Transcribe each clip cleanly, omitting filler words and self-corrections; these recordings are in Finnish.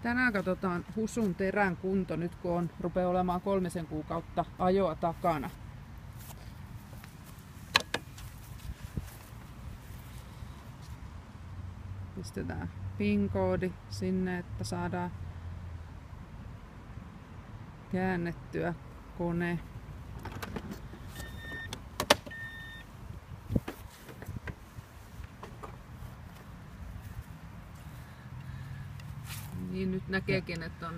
Tänään katsotaan Husun terän kunto nyt kun rupeaa olemaan 3 kuukautta ajoa takana. Pistetään PIN-koodi sinne, että saadaan käännettyä kone. Niin nyt näkeekin, että on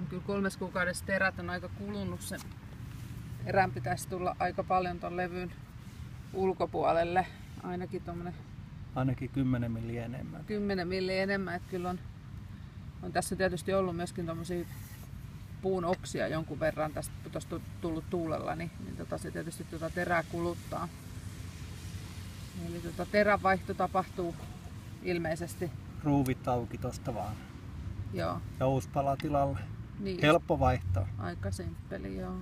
kyllä 3 kuukaudessa terät on aika kulunut. Sen erän pitäisi tulla aika paljon ton levyn ulkopuolelle. Ainakin 10 milliä enemmän. 10 milliä enemmän. Että kyllä on tässä tietysti ollut myöskin tommosia puun oksia jonkun verran tästä tullut tuulella, niin se tietysti terää kuluttaa. Eli teränvaihto tapahtuu ilmeisesti. Ruuvit auki tosta vaan. Joo. Ja uusi pala tilalle. Niin, helppo vaihtaa. Aika simppeli, joo.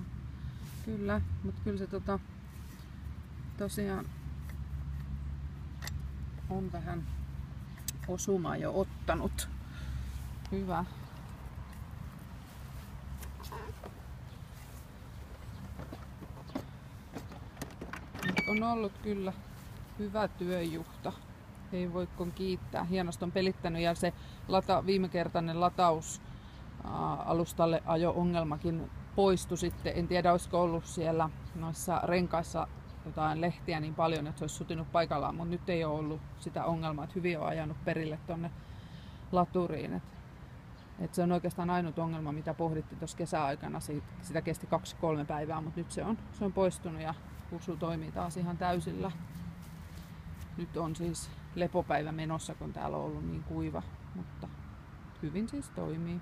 Kyllä, mutta kyllä se tosiaan on vähän osumaa jo ottanut. Hyvä. On ollut kyllä hyvä työjuhta. Ei voi kun kiittää. Hienosti on pelittänyt ja se viimekertainen lataus alustalle ajo-ongelmakin poistui sitten. En tiedä, olisiko ollut siellä noissa renkaissa jotain lehtiä niin paljon, että se olisi sutinut paikallaan, mutta nyt ei ole ollut sitä ongelmaa, että hyvin on ajanut perille tonne laturiin. Et se on oikeastaan ainut ongelma, mitä pohdittiin tuossa kesäaikana. Sitä kesti 2-3 päivää, mutta nyt se on poistunut ja Husu toimii taas ihan täysillä. Nyt on siis lepopäivä menossa, kun täällä on ollut niin kuiva, mutta hyvin siis toimii.